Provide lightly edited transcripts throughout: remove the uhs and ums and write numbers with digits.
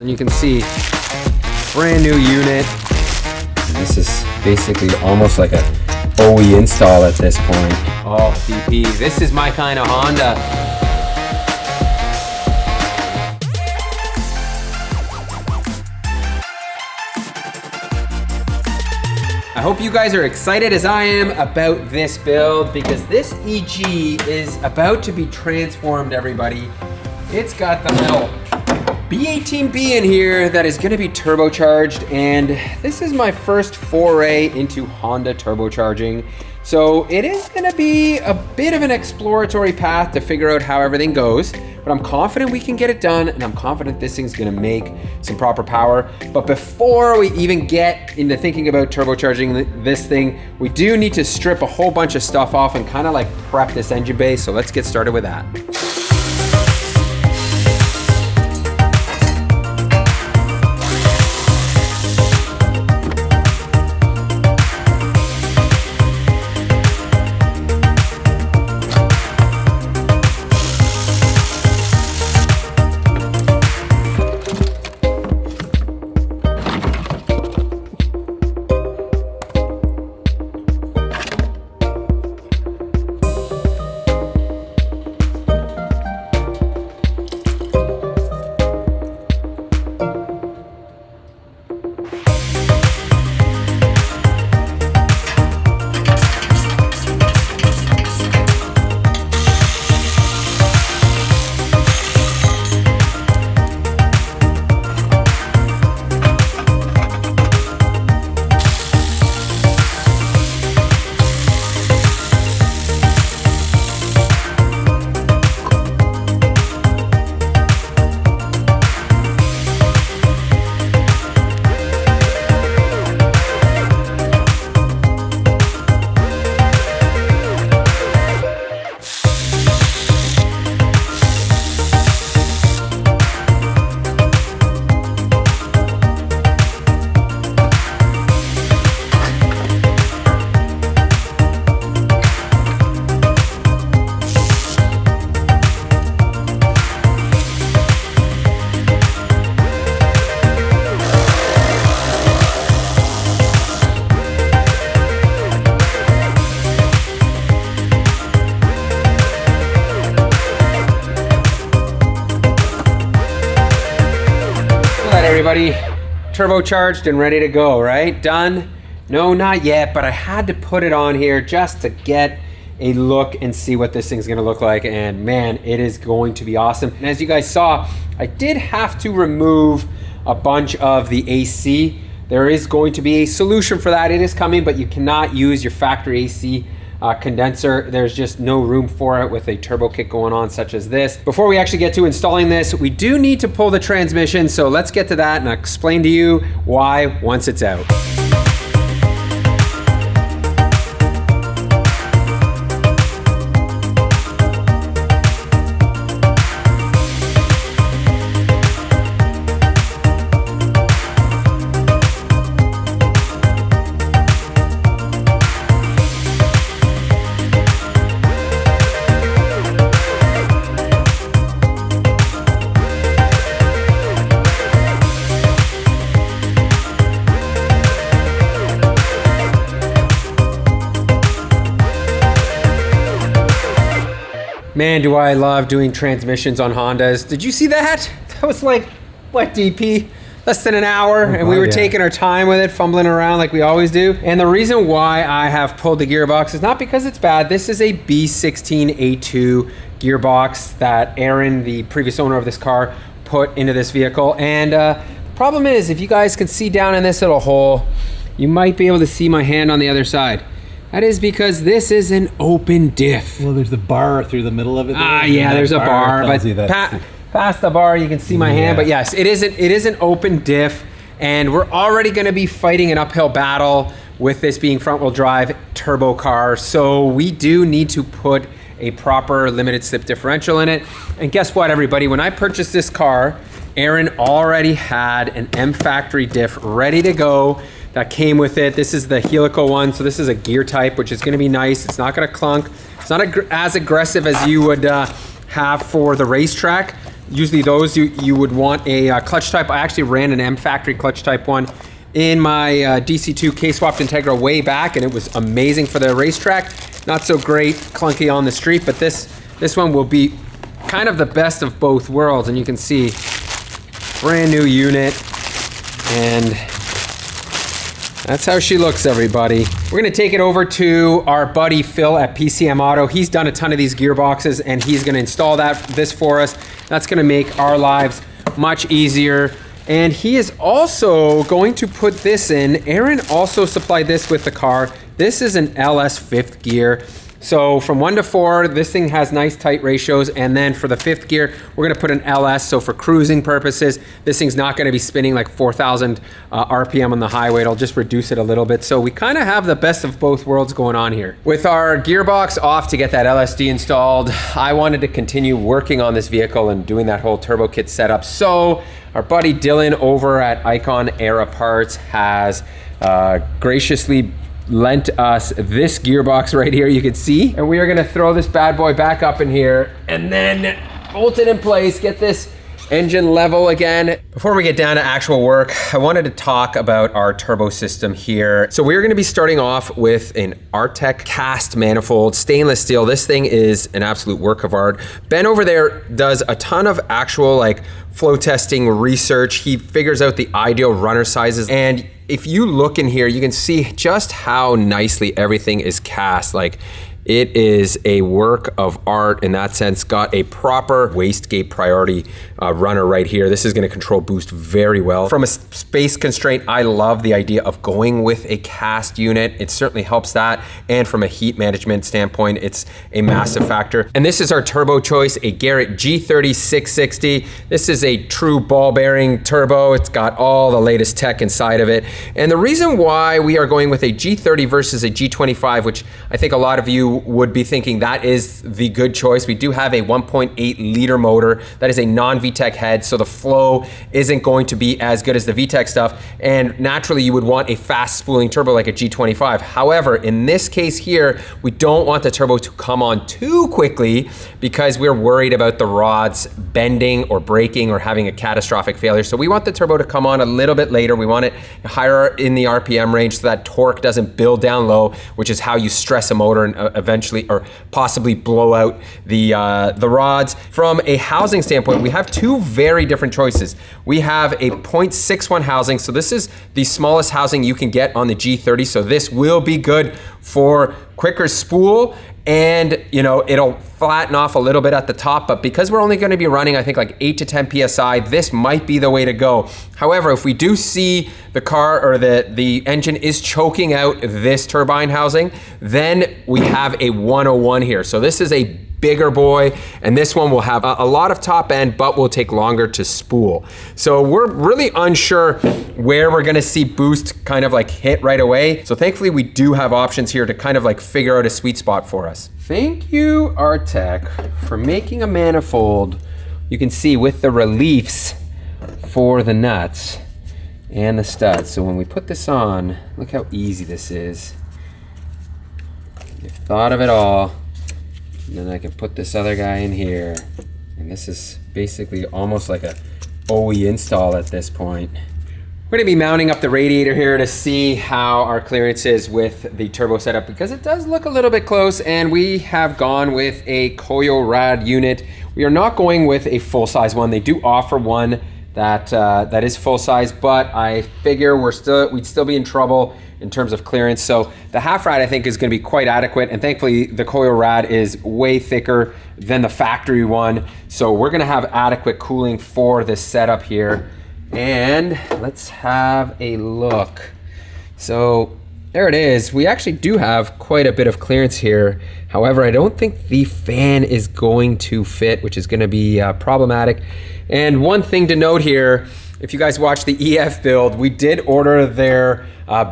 And you can see, brand new unit. And this is basically almost like a OE install at this point. Oh, DP, this is my kind of Honda. I hope you guys are excited as I am about this build because this EG is about to be transformed, everybody. It's got the little B18B in here that is gonna be turbocharged, and this is my first foray into Honda turbocharging. So it is gonna be a bit of an exploratory path to figure out how everything goes, but I'm confident we can get it done, and I'm confident this thing's gonna make some proper power. But before we even get into thinking about turbocharging this thing, we do need to strip a whole bunch of stuff off and kind of like prep this engine bay, so let's get started with that. Everybody, turbocharged and ready to go, right? Done? No, not yet, but I had to put it on here just to get a look and see what this thing's gonna look like, and man, it is going to be awesome. And as you guys saw, I did have to remove a bunch of the AC. There is going to be a solution for that. It is coming, but you cannot use your factory AC condenser. There's just no room for it with a turbo kit going on such as this. Before we actually get to installing this, we do need to pull the transmission, so let's get to that and I'll explain to you why once it's out. Man, do I love doing transmissions on Hondas. Did you see that? That was like, what, DP? Less than an hour, and we were taking our time with it, fumbling around like we always do. And the reason why I have pulled the gearbox is not because it's bad. This is a B16A2 gearbox that Aaron, the previous owner of this car, put into this vehicle. And the problem is, if you guys can see down in this little hole, you might be able to see my hand on the other side. That is because this is an open diff. Well, there's the bar through the middle of it. Yeah, there's a bar, but past the bar you can see my hand. But yes, it is an open diff, and we're already going to be fighting an uphill battle with this being front-wheel drive turbo car. So we do need to put a proper limited slip differential in it. And guess what, everybody? When I purchased this car, Aaron already had an M factory diff ready to go that came with it. This is the helical one, so this is a gear type, which is gonna be nice. It's not gonna clunk. It's not as aggressive as you would have for the racetrack. Usually those you would want a clutch type. I actually ran an M factory clutch type one in my DC2 K-swapped Integra way back, and it was amazing for the racetrack. Not so great, clunky on the street, but this one will be kind of the best of both worlds. And you can see, brand new unit, and that's how she looks, everybody. We're gonna take it over to our buddy Phil at PCM Auto. He's done a ton of these gearboxes, and he's gonna install this for us. That's gonna make our lives much easier. And he is also going to put this in. Aaron also supplied this with the car. This is an LS 5th gear. So from 1 to 4, this thing has nice tight ratios. And then for the 5th gear, we're gonna put an LS. So for cruising purposes, this thing's not gonna be spinning like 4,000 RPM on the highway. It'll just reduce it a little bit. So we kind of have the best of both worlds going on here. With our gearbox off to get that LSD installed, I wanted to continue working on this vehicle and doing that whole turbo kit setup. So our buddy Dylan over at Icon Era Parts has graciously lent us this gearbox right here, you can see. And we are gonna throw this bad boy back up in here and then bolt it in place, get this engine level again. Before we get down to actual work, I wanted to talk about our turbo system here. So we're gonna be starting off with an Artec cast manifold, stainless steel. This thing is an absolute work of art. Ben over there does a ton of actual like flow testing research. He figures out the ideal runner sizes. And if you look in here, you can see just how nicely everything is cast. Like, it is a work of art in that sense. Got a proper wastegate priority runner right here. This is gonna control boost very well. From a space constraint, I love the idea of going with a cast unit. It certainly helps that. And from a heat management standpoint, it's a massive factor. And this is our turbo choice, a Garrett G30 660. This is a true ball bearing turbo. It's got all the latest tech inside of it. And the reason why we are going with a G30 versus a G25, which I think a lot of you would be thinking that is the good choice. We do have a 1.8 liter motor that is a non-VTEC head, so the flow isn't going to be as good as the VTEC stuff, and naturally you would want a fast spooling turbo like a G25. However, in this case here, we don't want the turbo to come on too quickly because we're worried about the rods bending or breaking or having a catastrophic failure. So we want the turbo to come on a little bit later. We want it higher in the RPM range so that torque doesn't build down low, which is how you stress a motor and eventually or possibly blow out the rods. From a housing standpoint, we have two very different choices. We have a 0.61 housing, so this is the smallest housing you can get on the G30, so this will be good for quicker spool, and you know, it'll flatten off a little bit at the top, but because we're only going to be running, I think like 8 to 10 PSI, this might be the way to go. However, if we do see the car or the engine is choking out this turbine housing, then we have a 101 here. So this is a bigger boy, and this one will have a lot of top end, but will take longer to spool. So we're really unsure where we're gonna see boost kind of like hit right away. So thankfully we do have options here to kind of like figure out a sweet spot for us. Thank you, Artec, for making a manifold. You can see with the reliefs for the nuts and the studs. So when we put this on, look how easy this is. You've thought of it all. And then I can put this other guy in here. And this is basically almost like a OE install at this point. We're gonna be mounting up the radiator here to see how our clearance is with the turbo setup, because it does look a little bit close, and we have gone with a Koyo Rad unit. We are not going with a full-size one. They do offer one that is full-size, but I figure we'd still be in trouble in terms of clearance. So the half rad I think is gonna be quite adequate, and thankfully the Koyo Rad is way thicker than the factory one. So we're gonna have adequate cooling for this setup here. And let's have a look. So there it is. We actually do have quite a bit of clearance here. However, I don't think the fan is going to fit, which is gonna be problematic. And one thing to note here, if you guys watch the EF build, we did order their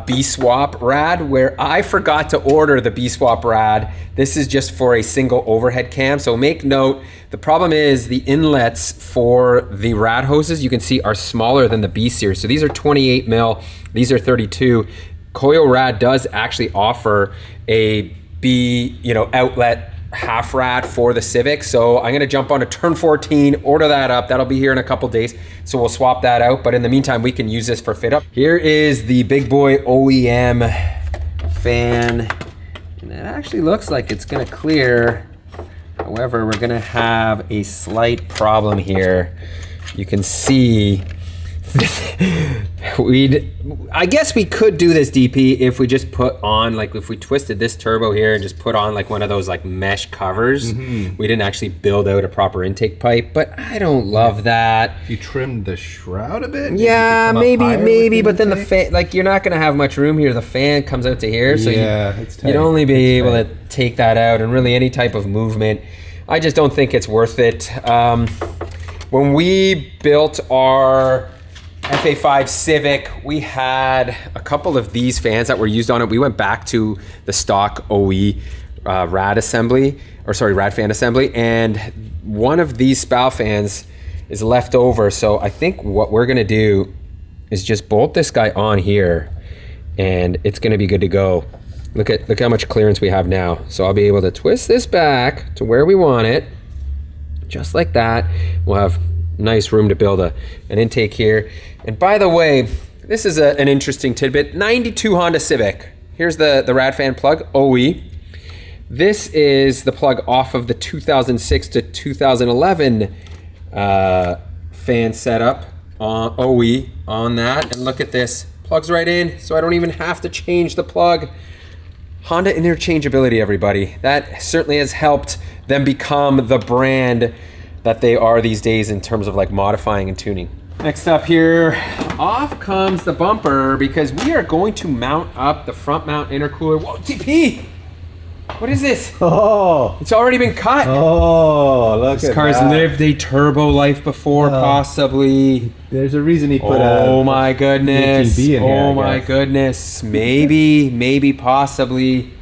B-swap rad, where I forgot to order the B-swap rad. This is just for a single overhead cam, so make note. The problem is the inlets for the rad hoses, you can see, are smaller than the B series. So these are 28 mil, these are 32. Koyo Rad does actually offer a B, outlet half rat for the Civic. So I'm gonna jump on to turn 14, order that up. That'll be here in a couple days. So we'll swap that out. But in the meantime, we can use this for fit up. Here is the big boy OEM fan. And it actually looks like it's gonna clear. However, we're gonna have a slight problem here. You can see I guess we could do this, DP, if we just put on, like, if we twisted this turbo here and just put on like one of those like mesh covers. We didn't actually build out a proper intake pipe, but I don't love that. You trimmed the shroud a bit? Yeah, maybe, but then the fan, like, you're not gonna have much room here. The fan comes out to here, so you'd only be able to take that out, and really any type of movement, I just don't think it's worth it. When we built our FA5 Civic, we had a couple of these fans that were used on it. We went back to the stock OE rad fan assembly, and one of these spout fans is left over. So I think what we're gonna do is just bolt this guy on here, and it's gonna be good to go. Look how much clearance we have now. So I'll be able to twist this back to where we want it, just like that. We'll have nice room to build an intake here. And by the way, this is an interesting tidbit. 92 Honda Civic. Here's the rad fan plug, OE. This is the plug off of the 2006 to 2011 fan setup on OE on that. And look at this, plugs right in, so I don't even have to change the plug. Honda interchangeability, everybody. That certainly has helped them become the brand that they are these days in terms of like modifying and tuning. Next up here, off comes the bumper, because we are going to mount up the front mount intercooler. Whoa, TP! What is this? Oh! It's already been cut. Oh, look at that. This car's lived a turbo life before, possibly. There's a reason he put oh my goodness. in Oh here, my goodness. Maybe, possibly.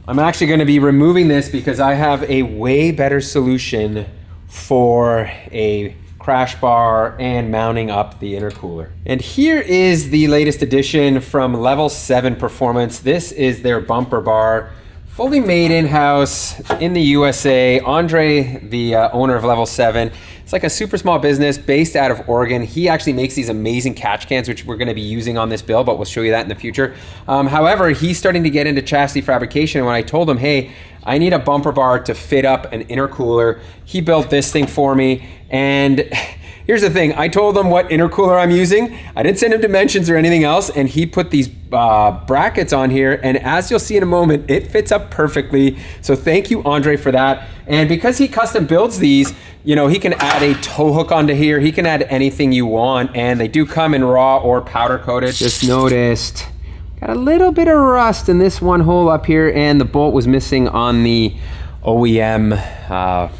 I'm actually going to be removing this because I have a way better solution for a crash bar and mounting up the intercooler. And here is the latest addition from Level 7 Performance. This is their bumper bar, fully made in-house in the USA. Andre, the owner of Level 7, it's like a super small business based out of Oregon. He actually makes these amazing catch cans, which we're gonna be using on this build, but we'll show you that in the future. However, he's starting to get into chassis fabrication. And when I told him, hey, I need a bumper bar to fit up an intercooler, he built this thing for me. And here's the thing, I told him what intercooler I'm using. I didn't send him dimensions or anything else, and he put these brackets on here, and as you'll see in a moment, it fits up perfectly. So thank you, Andre, for that. And because he custom builds these, you know, he can add a tow hook onto here, he can add anything you want, and they do come in raw or powder coated. Just noticed, got a little bit of rust in this one hole up here, and the bolt was missing on the OEM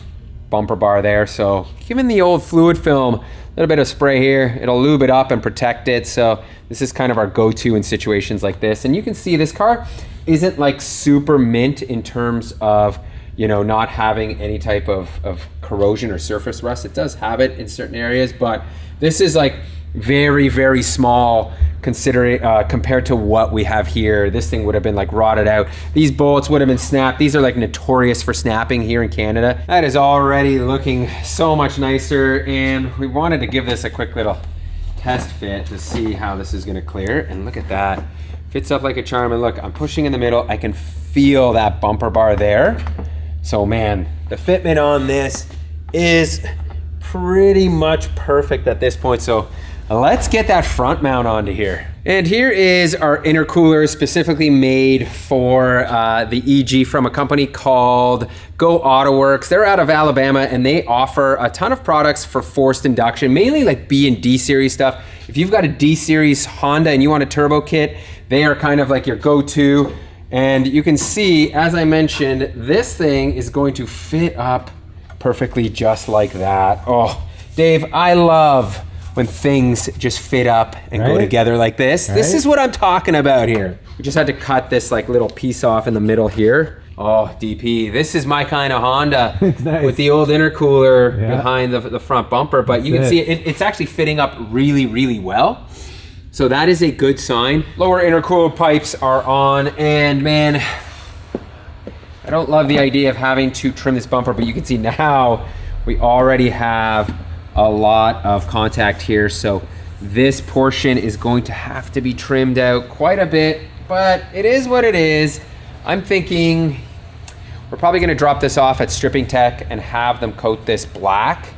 bumper bar there. So given the old fluid film, a little bit of spray here, it'll lube it up and protect it. So this is kind of our go-to in situations like this. And you can see this car isn't like super mint in terms of, you know, not having any type of corrosion or surface rust. It does have it in certain areas, but this is like very, very small considering compared to what we have here. This thing would have been like rotted out. These bolts would have been snapped. These are like notorious for snapping here in Canada. That is already looking so much nicer, and we wanted to give this a quick little test fit to see how this is gonna clear. And look at that, fits up like a charm. And look, I'm pushing in the middle, I can feel that bumper bar there. So man, the fitment on this is pretty much perfect at this point. So let's get that front mount onto here. And here is our intercooler specifically made for the EG from a company called Go Autoworks. They're out of Alabama, and they offer a ton of products for forced induction, mainly like B and D series stuff. If you've got a D series Honda and you want a turbo kit, they are kind of like your go-to. And you can see, as I mentioned, this thing is going to fit up perfectly just like that. Oh, Dave, I love when things just fit up and go together like this. This is what I'm talking about here. We just had to cut this like little piece off in the middle here. Oh, DP, this is my kind of Honda. It's nice. With the old intercooler behind the front bumper, but you can see it's actually fitting up really, really well. So that is a good sign. Lower intercooler pipes are on, and man, I don't love the idea of having to trim this bumper, but you can see now we already have a lot of contact here. So this portion is going to have to be trimmed out quite a bit, but it is what it is. I'm thinking we're probably gonna drop this off at Stripping Tech and have them coat this black.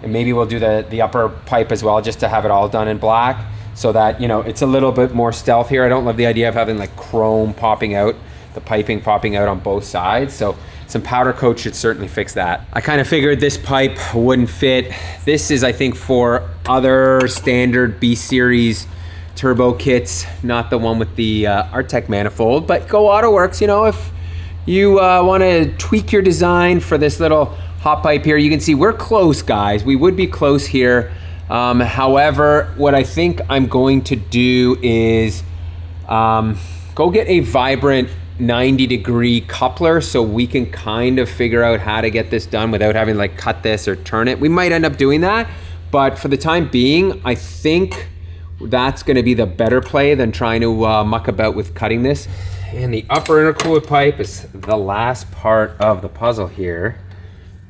And maybe we'll do the upper pipe as well, just to have it all done in black, so that, you know, it's a little bit more stealth here. I don't love the idea of having like chrome popping out, the piping popping out on both sides. So some powder coat should certainly fix that. I kind of figured this pipe wouldn't fit. This is, I think, for other standard B series turbo kits, not the one with the Artec manifold, but Go Auto Works, you know, if you want to tweak your design for this little hot pipe here, you can see we're close, guys. We would be close here. However, what I think I'm going to do is go get a Vibrant 90-degree coupler so we can kind of figure out how to get this done without having to like cut this or turn it. We might end up doing that, but for the time being, I think that's gonna be the better play than trying to muck about with cutting this. And the upper intercooler pipe is the last part of the puzzle here.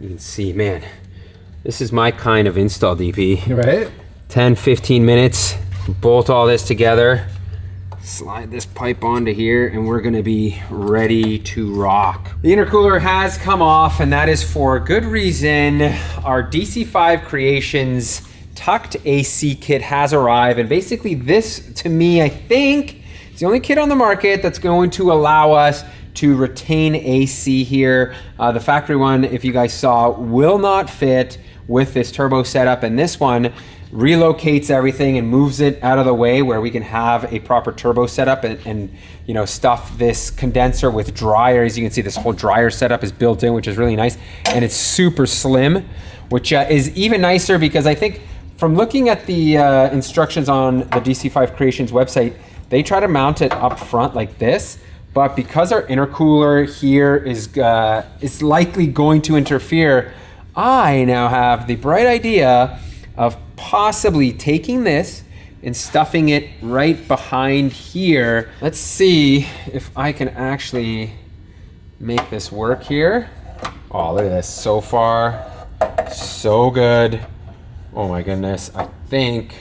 You can see, man, this is my kind of install, DP. Right? 10, 15 minutes, bolt all this together, slide this pipe onto here, and we're gonna be ready to rock. The intercooler has come off, and that is for good reason. Our DC5 Creations tucked AC kit has arrived, and basically this, to me, I think, is the only kit on the market that's going to allow us to retain AC here. The factory one, if you guys saw, will not fit with this turbo setup, and this one relocates everything and moves it out of the way where we can have a proper turbo setup and you know, stuff this condenser with dryer. As you can see, this whole dryer setup is built in, which is really nice, and it's super slim, which is even nicer because I think from looking at the instructions on the DC5 Creations website, they try to mount it up front like this. But because our intercooler here is likely going to interfere, I now have the bright idea of possibly taking this and stuffing it right behind here. Let's see if I can actually make this work here. Oh, look at this. So far, so good. Oh my goodness. I think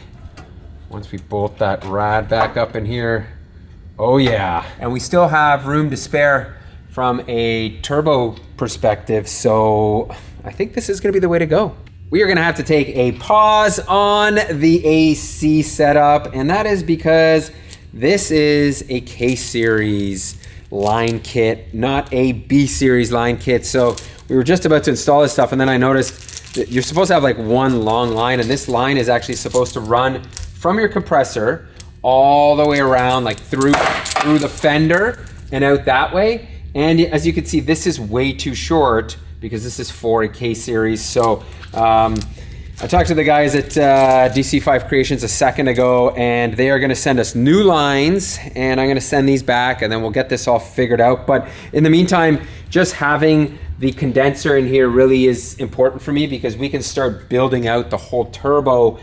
once we bolt that rad back up in here, oh yeah. And we still have room to spare from a turbo perspective, so I think this is gonna be the way to go. We are gonna have to take a pause on the AC setup, and that is because this is a K-Series line kit, not a B-Series line kit. So we were just about to install this stuff, and then I noticed that you're supposed to have like one long line, and this line is actually supposed to run from your compressor all the way around, like through the fender and out that way. And as you can see, this is way too short because this is for a K-Series. So I talked to the guys at DC5 Creations a second ago, and they are gonna send us new lines, and I'm gonna send these back, and then we'll get this all figured out. But in the meantime, just having the condenser in here really is important for me because we can start building out the whole turbo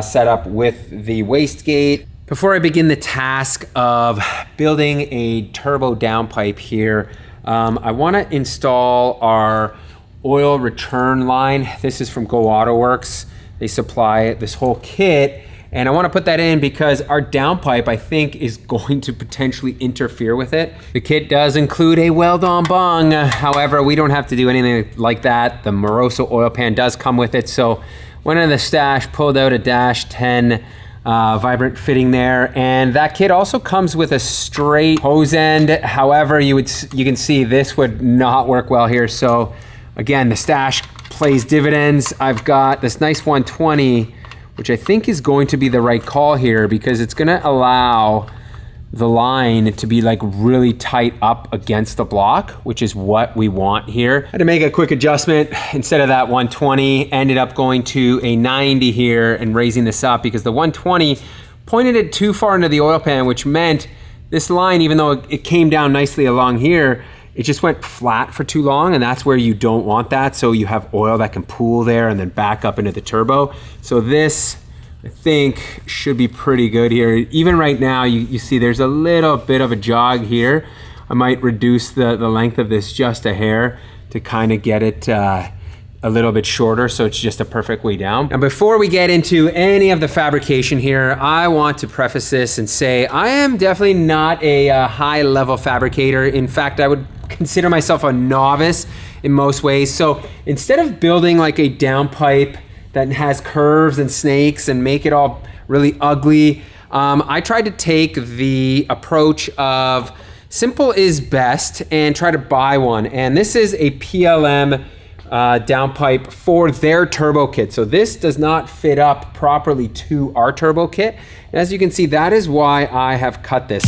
setup with the wastegate. Before I begin the task of building a turbo downpipe here, I want to install our oil return line. This is from Go Auto Works. They supply this whole kit, and I want to put that in because our downpipe, I think, is going to potentially interfere with it. The kit does include a weld-on bung. However, we don't have to do anything like that. The Moroso oil pan does come with it, so went in the stash, pulled out a Dash 10 Vibrant fitting there, and that kit also comes with a straight hose end. However, you can see this would not work well here. So again, the stash plays dividends. I've got this nice 120, which I think is going to be the right call here because it's going to allow the line to be like really tight up against the block, which is what we want here. I had to make a quick adjustment. Instead of that 120, ended up going to a 90 here and raising this up because the 120 pointed it too far into the oil pan, which meant this line, even though it came down nicely along here, it just went flat for too long, and that's where you don't want that. So you have oil that can pool there and then back up into the turbo. So this, I think, should be pretty good here. Even right now, you see there's a little bit of a jog here I might reduce the length of this just a hair to kind of get it a little bit shorter, so it's just a perfect way down. And before we get into any of the fabrication here, I want to preface this and say I am definitely not a high level fabricator. In fact, I would consider myself a novice in most ways. So instead of building like a downpipe that has curves and snakes and make it all really ugly, I tried to take the approach of simple is best and try to buy one. And this is a PLM downpipe for their turbo kit. So this does not fit up properly to our turbo kit. And as you can see, that is why I have cut this.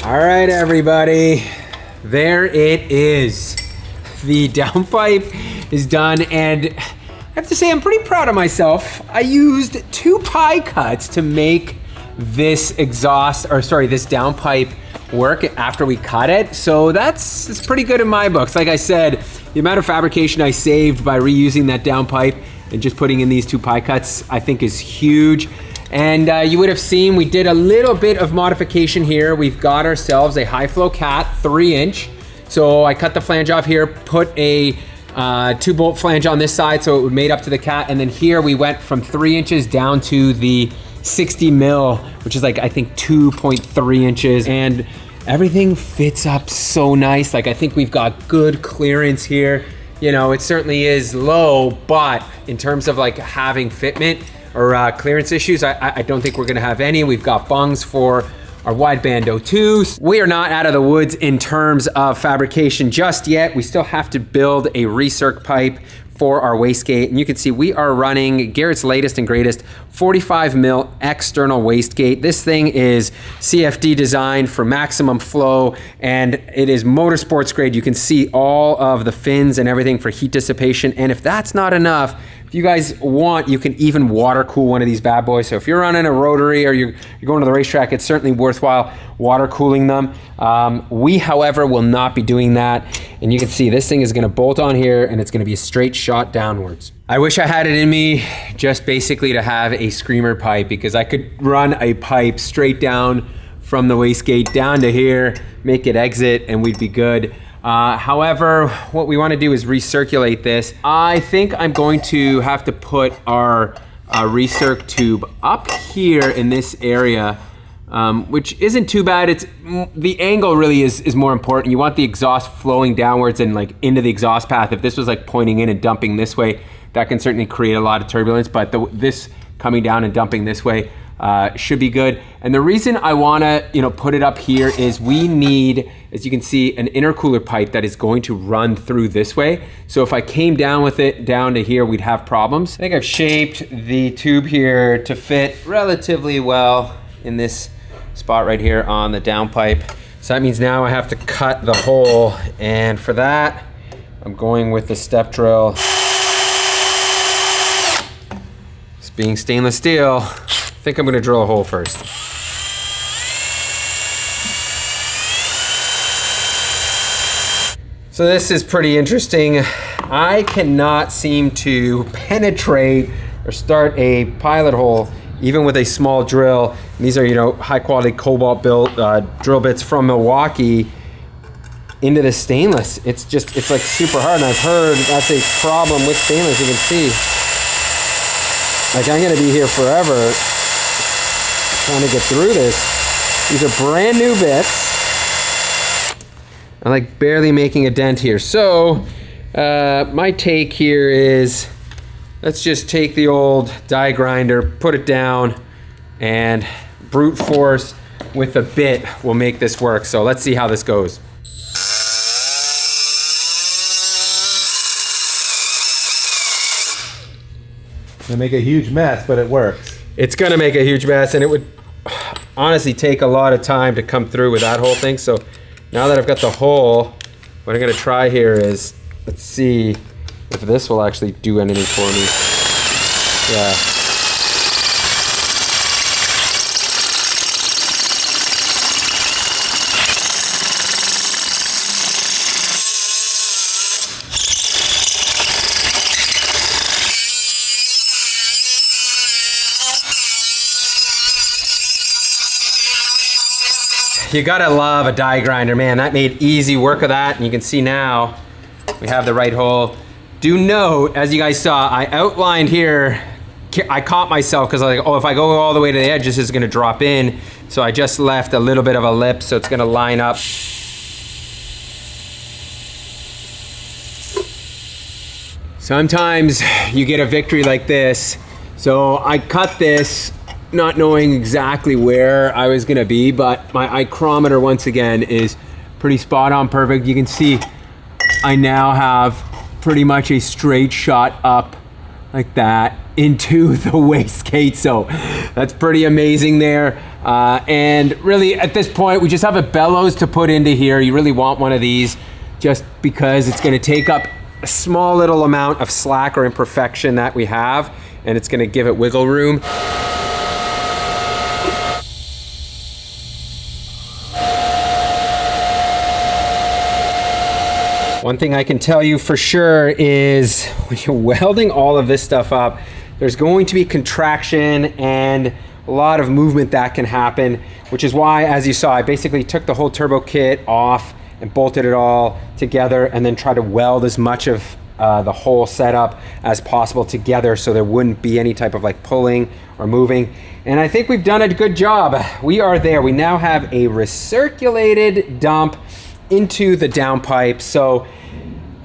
All right, everybody, there it is. The downpipe is done, and I have to say I'm pretty proud of myself. I used 2 pie cuts to make this this downpipe work after we cut it. So it's pretty good in my books. Like I said, the amount of fabrication I saved by reusing that downpipe and just putting in these 2 pie cuts, I think is huge. And you would have seen we did a little bit of modification here. We've got ourselves a high flow cat, 3-inch. So I cut the flange off here, put a 2-bolt flange on this side so it would mate up to the cat. And then here we went from 3 inches down to the 60 mil, which is like, I think 2.3 inches. And everything fits up so nice. Like, I think we've got good clearance here. You know, it certainly is low, but in terms of like having fitment or clearance issues, I don't think we're gonna have any. We've got bungs for our wideband O2s. We are not out of the woods in terms of fabrication just yet. We still have to build a recirc pipe for our wastegate. And you can see we are running Garrett's latest and greatest 45 mil external wastegate. This thing is CFD designed for maximum flow, and it is motorsports grade. You can see all of the fins and everything for heat dissipation. And if that's not enough, if you guys want, you can even water cool one of these bad boys. So if you're running a rotary or you're going to the racetrack, it's certainly worthwhile water cooling them. We, however, will not be doing that. And you can see this thing is gonna bolt on here and it's gonna be a straight shot downwards. I wish I had it in me just basically to have a screamer pipe, because I could run a pipe straight down from the wastegate down to here, make it exit, and we'd be good. However, what we want to do is recirculate this. I think I'm going to have to put our recirc tube up here in this area which isn't too bad. It's the angle really is more important. You want the exhaust flowing downwards and like into the exhaust path. If this was like pointing in and dumping this way, that can certainly create a lot of turbulence, but this coming down and dumping this way should be good. And the reason I wanna put it up here is we need, as you can see, an intercooler pipe that is going to run through this way. So if I came down with it down to here, we'd have problems. I think I've shaped the tube here to fit relatively well in this spot right here on the downpipe. So that means now I have to cut the hole, and for that, I'm going with the step drill. This being stainless steel, I think I'm gonna drill a hole first. So this is pretty interesting. I cannot seem to penetrate or start a pilot hole even with a small drill. And these are, high quality cobalt built drill bits from Milwaukee into the stainless. It's like super hard, and I've heard that's a problem with stainless. You can see, like, I'm gonna be here forever trying to get through this. These are brand new bits. I'm like barely making a dent here. So my take here is, let's just take the old die grinder, put it down, and brute force with a bit will make this work. So let's see how this goes. Gonna make a huge mess, but it works. It's gonna make a huge mess, and it would honestly take a lot of time to come through with that whole thing. So now that I've got the hole, what I'm gonna try here is, let's see if this will actually do anything for me. Yeah. You gotta love a die grinder, man. That made easy work of that, and you can see now we have the right hole. Do note, as you guys saw, I outlined here, I caught myself because I was like, oh, if I go all the way to the edge, this is gonna drop in. So I just left a little bit of a lip, so it's gonna line up. Sometimes you get a victory like this. So I cut this not knowing exactly where I was gonna be, but my micrometer once again is pretty spot on perfect. You can see I now have pretty much a straight shot up like that into the wastegate. So that's pretty amazing there. And really at this point, we just have a bellows to put into here. You really want one of these just because it's gonna take up a small little amount of slack or imperfection that we have, and it's gonna give it wiggle room. One thing I can tell you for sure is when you're welding all of this stuff up, there's going to be contraction and a lot of movement that can happen, which is why, as you saw, I basically took the whole turbo kit off and bolted it all together and then tried to weld as much of the whole setup as possible together so there wouldn't be any type of like pulling or moving. And I think we've done a good job. We are there. We now have a recirculated dump into the downpipe. So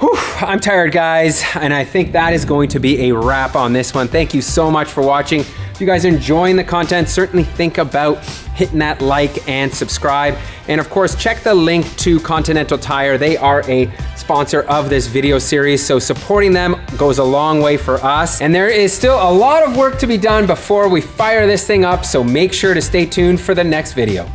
whew, I'm tired, guys, and I think that is going to be a wrap on this one. Thank you so much for watching. If you guys are enjoying the content, certainly think about hitting that like and subscribe. And of course, check the link to Continental Tire. They are a sponsor of this video series, so supporting them goes a long way for us. And there is still a lot of work to be done before we fire this thing up, so make sure to stay tuned for the next video.